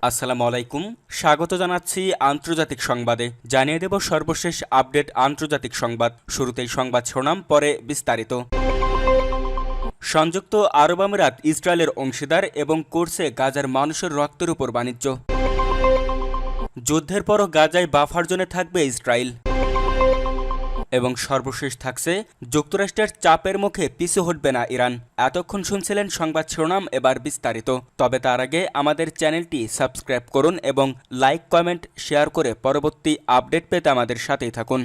আসসালামু আলাইকুম। স্বাগত জানাচ্ছি আন্তর্জাতিক সংবাদে। জানিয়ে দেব সর্বশেষ আপডেট আন্তর্জাতিক সংবাদ। শুরুতেই সংবাদ শিরোনাম, পরে বিস্তারিত। সংযুক্ত আরব আমিরাত ইসরায়েলের অংশীদার এবং করছে গাজার মানুষের রক্তের উপর বাণিজ্য। যুদ্ধের পরও গাজায় বাফার জোনে থাকবে ইসরায়েল। এবং সর্বশেষ থাকছে, যুক্তরাষ্ট্রের চাপের মুখে পিছু হটবে না ইরান। এতক্ষণ শুনছিলেন সংবাদ শিরোনাম, এবার বিস্তারিত। তবে তার আগে আমাদের চ্যানেলটি সাবস্ক্রাইব করুন এবং লাইক, কমেন্ট, শেয়ার করে পরবর্তী আপডেট পেতে আমাদের সাথেই থাকুন।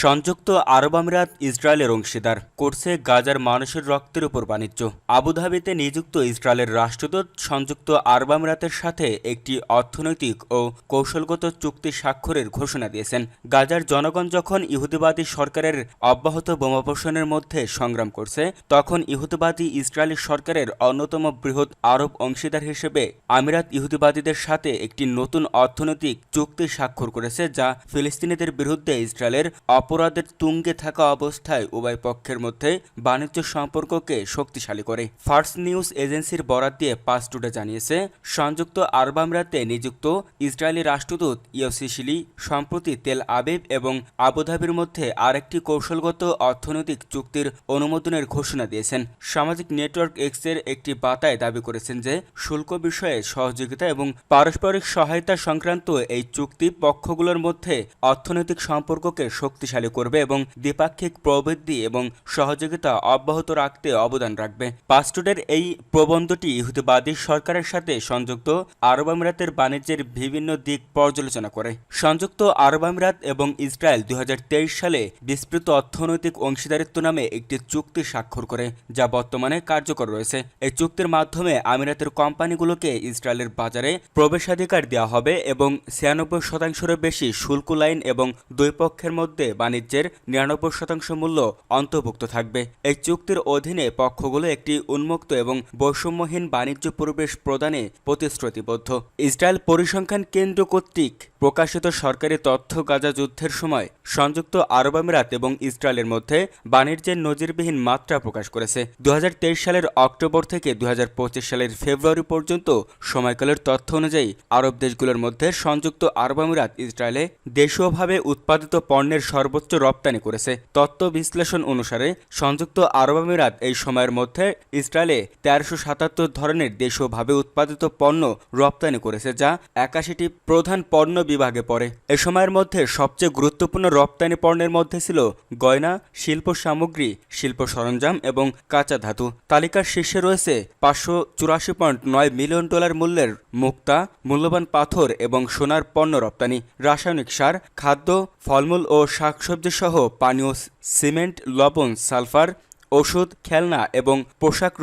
সংযুক্ত আরব আমিরাত ইসরায়েলের অংশীদার, করছে গাজার মানুষের রক্তের উপর বাণিজ্য। আবুধাবিতে নিযুক্ত ইসরায়েলের রাষ্ট্রদূত সংযুক্ত আরব আমিরাতের সাথে একটি অর্থনৈতিক ও কৌশলগত চুক্তি স্বাক্ষরের ঘোষণা দিয়েছেন। গাজার জনগণ যখন ইহুদিবাদী সরকারের অব্যাহত বোমাবর্ষণের মধ্যে সংগ্রাম করছে, তখন ইহুদিবাদী ইসরায়েলি সরকারের অন্যতম বৃহৎ আরব অংশীদার হিসেবে আমিরাত ইহুদিবাদীদের সাথে একটি নতুন অর্থনৈতিক চুক্তি স্বাক্ষর করেছে, যা ফিলিস্তিনিদের বিরুদ্ধে ইসরায়েলের অপরাধের তুঙ্গে থাকা অবস্থায় উভয় পক্ষের মধ্যে বাণিজ্য সম্পর্ককে শক্তিশালী করে। ফার্স নিউজ এজেন্সির বরাত দিয়ে পাঁচ টুডে জানিয়েছে, সংযুক্ত আরব আমিরাতে নিযুক্ত ইসরায়েলি রাষ্ট্রদূত ইয়োসি শিলি সম্প্রতি তেল আবিব এবং আবুধাবির মধ্যে আরেকটি কৌশলগত অর্থনৈতিক চুক্তির অনুমোদনের ঘোষণা দিয়েছেন। সামাজিক নেটওয়ার্ক এক্সের একটি বার্তায় দাবি করেছেন যে শুল্ক বিষয়ে সহযোগিতা এবং পারস্পরিক সহায়তা সংক্রান্ত এই চুক্তি পক্ষগুলোর মধ্যে অর্থনৈতিক সম্পর্ককে শক্তিশালী করবে এবং দ্বিপাক্ষিক প্রবৃদ্ধি এবং সহযোগিতা অব্যাহত রাখতে অবদান রাখবে। পাসটুডের এই প্রবন্ধটি ইহুদিবাদী সরকারের সাথে সংযুক্ত আরব আমিরাতের বাণিজ্যের বিভিন্ন দিক পর্যালোচনা করে। সংযুক্ত আরব আমিরাত এবং ইসরায়েল 2023 সালে বিস্তৃত অর্থনৈতিক অংশীদারিত্ব নামে একটি চুক্তি স্বাক্ষর করে, যা বর্তমানে কার্যকর রয়েছে। এই চুক্তির মাধ্যমে আমিরাতের কোম্পানিগুলোকে ইসরায়েলের বাজারে প্রবেশাধিকার দেওয়া হবে এবং 96%-এরও বেশি শুল্ক লাইন এবং দুই পক্ষের মধ্যে বাণিজ্যের 99% মূল্য অন্তর্ভুক্ত থাকবে। এই চুক্তির অধীনে পক্ষগুলো একটি উন্মুক্ত এবং বৈষম্যহীন বাণিজ্য পরিবেশ প্রদানে প্রতিশ্রুতিবদ্ধ। ইসরায়েল পরিসংখ্যান কেন্দ্র কর্তৃক প্রকাশিত সরকারি তথ্য গাজা যুদ্ধের সময় সংযুক্ত আরব আমিরাত এবং ইসরায়েলের মধ্যে বাণিজ্যের নজিরবিহীন মাত্রা প্রকাশ করেছে। 2023 সালের অক্টোবর থেকে 2025 সালের ফেব্রুয়ারি পর্যন্ত সময়কালের তথ্য অনুযায়ী আরব দেশগুলোর মধ্যে সংযুক্ত আরব আমিরাত ইসরায়েলে দেশীয়ভাবে উৎপাদিত পণ্যের সর্বোচ্চ রপ্তানি করেছে। তথ্য বিশ্লেষণ অনুসারে সংযুক্ত আরব আমিরাত এই সময়ের মধ্যে ইসরায়েলে 1377 ধরনের দেশীয়ভাবে উৎপাদিত পণ্য রপ্তানি করেছে, যা 81টি প্রধান পণ্য বিভাগে পড়ে। এ সময়ের মধ্যে সবচেয়ে গুরুত্বপূর্ণ রপ্তানি পণ্যের মধ্যে ছিল গয়না, শিল্প সামগ্রী, শিল্প সরঞ্জাম এবং কাঁচা ধাতু। তালিকার শীর্ষে রয়েছে $584.9 মিলিয়ন মূল্যের মুক্তা, মূল্যবান পাথর এবং সোনার পণ্য রপ্তানি, রাসায়নিক সার, খাদ্য, ফলমূল ও শাকসবজি সহ পানীয়, সিমেন্ট, লবণ, সালফার, ওষুধ, খেলনা এবং পোশাক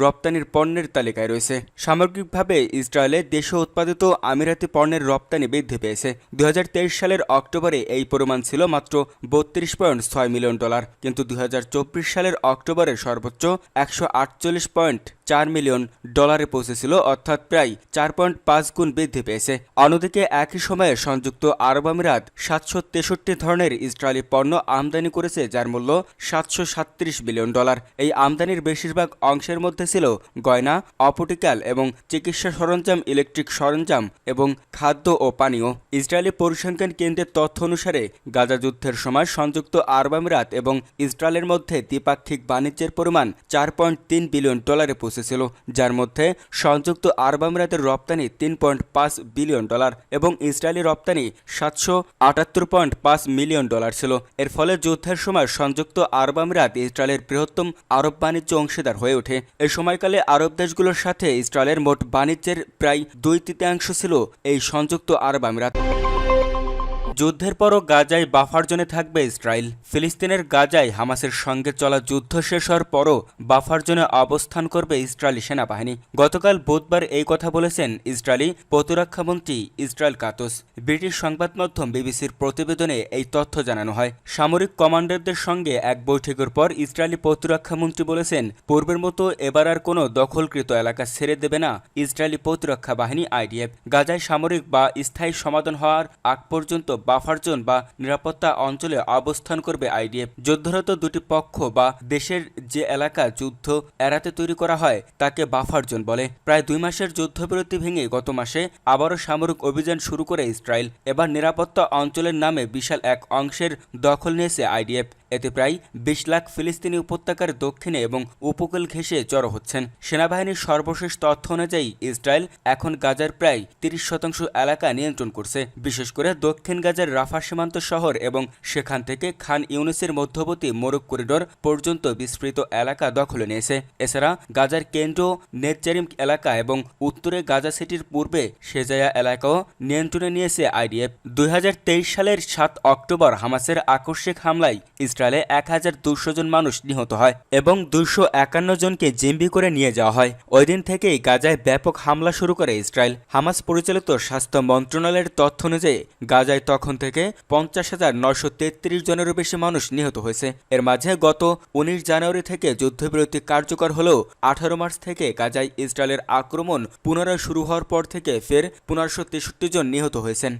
রপ্তানির পণ্যের তালিকায় রয়েছে। সামগ্রিকভাবে ইসরায়েলে দেশীয় উৎপাদিত আমিরাতি পণ্যের রপ্তানি বৃদ্ধি পেয়েছে। 2023 সালের অক্টোবরে এই পরিমাণ ছিল মাত্র $32.6 মিলিয়ন, কিন্তু 2024 সালের অক্টোবরে সর্বোচ্চ $148.4 মিলিয়ন পৌঁছেছিল, অর্থাৎ প্রায় 4.5 গুণ বৃদ্ধি পেয়েছে। অন্যদিকে একই সময়ে সংযুক্ত আরব আমিরাত 763 ধরনের ইসরায়েলি পণ্য আমদানি করেছে, যার মূল্য $737 বিলিয়ন। এই আমদানির বেশিরভাগ অংশের মধ্যে ছিল গয়না, অপটিক্যাল এবং চিকিৎসা সরঞ্জাম, ইলেকট্রিক সরঞ্জাম এবং খাদ্য ও পানীয়। ইসরায়েলি পরিসংখ্যান কেন্দ্রের তথ্য অনুসারে গাজা যুদ্ধের সময় সংযুক্ত আরব আমিরাত এবং ইসরায়েলের মধ্যে দ্বিপাক্ষিক বাণিজ্যের পরিমাণ $4.3 বিলিয়ন পৌঁছেছিল, যার মধ্যে সংযুক্ত আরব আমিরাতের রপ্তানি $3.5 বিলিয়ন এবং ইসরায়েলি রপ্তানি $778.5 মিলিয়ন ছিল। এর ফলে যুদ্ধের সময় সংযুক্ত আরব আমিরাত ইসরায়েলের বৃহত্তম আরব বাণিজ্য অংশীদার হয়ে ওঠে। এই সময়কালে আরব দেশগুলোর সাথে ইসরায়েলের মোট বাণিজ্যের প্রায় 2/3 ছিল এই সংযুক্ত আরব আমিরাত। যুদ্ধের পরও গাজায় বাফার জোনে থাকবে ইসরায়েল। ফিলিস্তিনের গাজায় হামাসের সঙ্গে চলা যুদ্ধ শেষ হওয়ার পরও বাফার জোনে অবস্থান করবে ইসরায়েলি সেনাবাহিনী। গতকাল বুধবার এই কথা বলেছেন ইসরায়েলি প্রতিরক্ষামন্ত্রী ইসরায়েল কাতস। ব্রিটিশ সংবাদ মাধ্যম বিবিসির প্রতিবেদনে এই তথ্য জানানো হয়। সামরিক কমান্ডারদের সঙ্গে এক বৈঠকের পর ইসরায়েলি প্রতিরক্ষামন্ত্রী বলেছেন, পূর্বের মতো এবার আর কোনো দখলকৃত এলাকা ছেড়ে দেবে না ইসরায়েলি প্রতিরক্ষা বাহিনী IDF। গাজায় সামরিক বা স্থায়ী সমাধান হওয়ার আগ পর্যন্ত বাফার জোন বা নিরাপত্তা অঞ্চলে অবস্থান করবে আইডিএফ। যুদ্ধরত দুটি পক্ষ বা দেশের যে এলাকা যুদ্ধ এড়াতে তৈরি করা হয় তাকে বাফার জোন বলে। প্রায় 2 মাসের যুদ্ধবিরতি ভেঙে গত মাসে আবারও সামরিক অভিযান শুরু করে ইসরায়েল। এবার নিরাপত্তা অঞ্চলের নামে বিশাল এক অংশের দখল নিয়েছে আইডিএফ। এতে প্রায় 20 লাখ ফিলিস্তিনি উপত্যকার দক্ষিণে এবং উপকূল ঘেঁষে জড়ো হচ্ছেন। সেনাবাহিনীর সর্বশেষ তথ্য অনুযায়ী ইসরায়েল এখন গাজার প্রায় 30% এলাকা নিয়ন্ত্রণ করছে, বিশেষ করে দক্ষিণ গাজার রাফা সীমান্ত শহর এবং সেখান থেকে খান ইউনিসের মধ্যবর্তী মোরগ করিডোর পর্যন্ত বিস্তৃত এলাকা দখলে নিয়েছে। এছাড়া গাজার কেন্দ্র নেতজারিম এলাকা এবং উত্তরে গাজা সিটির পূর্বে সেজায়া এলাকাও নিয়ন্ত্রণে নিয়েছে আইডিএফ। 2023 সালের 7 অক্টোবর হামাসের আকস্মিক হামলায় ইসরায়েলে 1200 জন মানুষ নিহত হয় এবং 251 জনকে জিম্মি করে নিয়ে যাওয়া হয়। ওই দিন থেকেই গাজায় ব্যাপক হামলা শুরু করে ইসরায়েল। হামাস পরিচালিত স্বাস্থ্য মন্ত্রণালয়ের তথ্য অনুযায়ী গাজায় তখন থেকে 50,933 জনেরও বেশি মানুষ নিহত হয়েছে। এর মাঝে গত 19 জানুয়ারি থেকে যুদ্ধবিরতি কার্যকর হলেও 18 মার্চ থেকে গাজায় ইসরায়েলের আক্রমণ পুনরায় শুরু হওয়ার পর থেকে ফের 1563 জন নিহত হয়েছেন।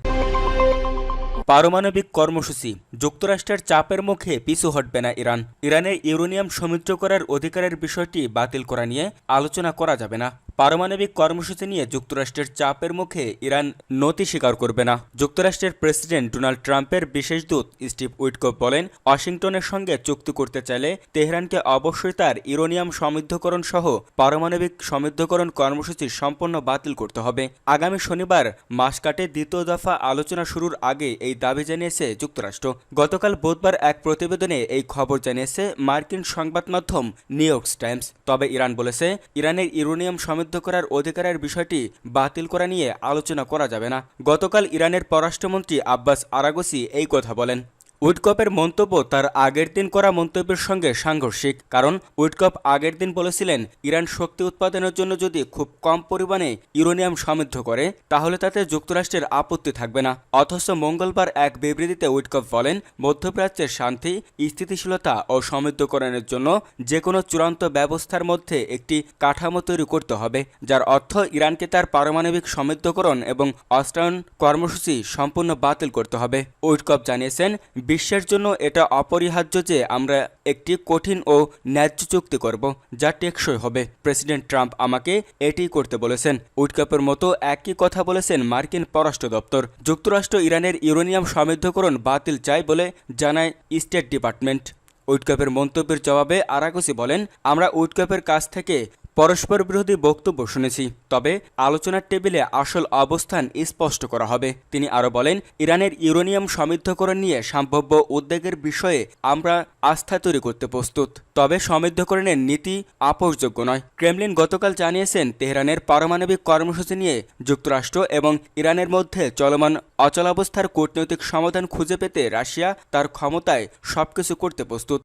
পারমাণবিক কর্মসূচি, যুক্তরাষ্ট্রের চাপের মুখে পিছু হটবে না ইরান। ইরানের ইউরেনিয়াম সমৃদ্ধ করার অধিকারের বিষয়টি বাতিল করা নিয়ে আলোচনা করা যাবে না। পারমাণবিক কর্মসূচি নিয়ে যুক্তরাষ্ট্রের চাপের মুখে ইরান নতি স্বীকার করবে না। যুক্তরাষ্ট্রের প্রেসিডেন্ট ডোনাল্ড ট্রাম্পের বিশেষ দূত স্টিভ উইটকফ বলেন, ওয়াশিংটনের সঙ্গে চুক্তি করতে চাইলে তেহরানকে অবশ্যই তার ইউরেনিয়াম সমৃদ্ধকরণ সহ পারমাণবিক সমৃদ্ধকরণ কর্মসূচি সম্পূর্ণ বাতিল করতে হবে। আগামী শনিবার মাসকাটে দ্বিতীয় দফা আলোচনা শুরুর আগে এই দাবি জানিয়েছে যুক্তরাষ্ট্র। গতকাল বুধবার এক প্রতিবেদনে এই খবর জানিয়েছে মার্কিন সংবাদ মাধ্যম নিউ ইয়র্ক টাইমস। তবে ইরান বলেছে, ইরানের ইউরেনিয়াম সমৃদ্ধ করার অধিকারের বিষয়টি বাতিল করা নিয়ে আলোচনা করা যাবে না। গতকাল ইরানের পররাষ্ট্রমন্ত্রী আব্বাস আরাগচি এই কথা বলেন। উইটকফের মন্তব্য তার আগের দিন করা মন্তব্যের সঙ্গে সাংঘর্ষিক, কারণ উইটকফ আগের দিন বলেছিলেন ইরান শক্তি উৎপাদনের জন্য যদি খুব কম পরিমাণে ইউরেনিয়াম সমৃদ্ধ করে তাহলে তাতে যুক্তরাষ্ট্রের আপত্তি থাকবে না। অথচ মঙ্গলবার এক বিবৃতিতে উইটকফ বলেন, মধ্যপ্রাচ্যের শান্তি, স্থিতিশীলতা ও সমৃদ্ধকরণের জন্য যে কোনো চূড়ান্ত ব্যবস্থার মধ্যে একটি কাঠামো তৈরি করতে হবে, যার অর্থ ইরানকে তার পারমাণবিক সমৃদ্ধকরণ এবং অস্ত্রায়ন কর্মসূচি সম্পূর্ণ বাতিল করতে হবে। উইটকফ জানিয়েছেন, বিশ্বের জন্য এটা অপরিহার্য যে আমরা একটি কঠিন ও ন্যায্য চুক্তি করব যা টেকসই হবে। প্রেসিডেন্ট ট্রাম্প আমাকে এটিই করতে বলেছেন। উইটকফের মতো একই কথা বলেছেন মার্কিন পররাষ্ট্র দপ্তর। যুক্তরাষ্ট্র ইরানের ইউরেনিয়াম সমৃদ্ধকরণ বাতিল চায় বলে জানায় স্টেট ডিপার্টমেন্ট। উইটকফের মন্তব্যের জবাবে আরাগচি বলেন, আমরা উইটকফের কাছ থেকে পরস্পর বিরোধী বক্তব্য শুনেছি, তবে আলোচনার টেবিলে আসল অবস্থান স্পষ্ট করা হবে। তিনি আরও বলেন, ইরানের ইউরেনিয়াম সমৃদ্ধকরণ নিয়ে সম্ভাব্য উদ্বেগের বিষয়ে আমরা আস্থা তৈরি করতে প্রস্তুত, তবে সমৃদ্ধকরণের নীতি আপোষযোগ্য নয়। ক্রেমলিন গতকাল জানিয়েছেন, তেহরানের পারমাণবিক কর্মসূচি নিয়ে যুক্তরাষ্ট্র এবং ইরানের মধ্যে চলমান অচলাবস্থার কূটনৈতিক সমাধান খুঁজে পেতে রাশিয়া তার ক্ষমতায় সবকিছু করতে প্রস্তুত।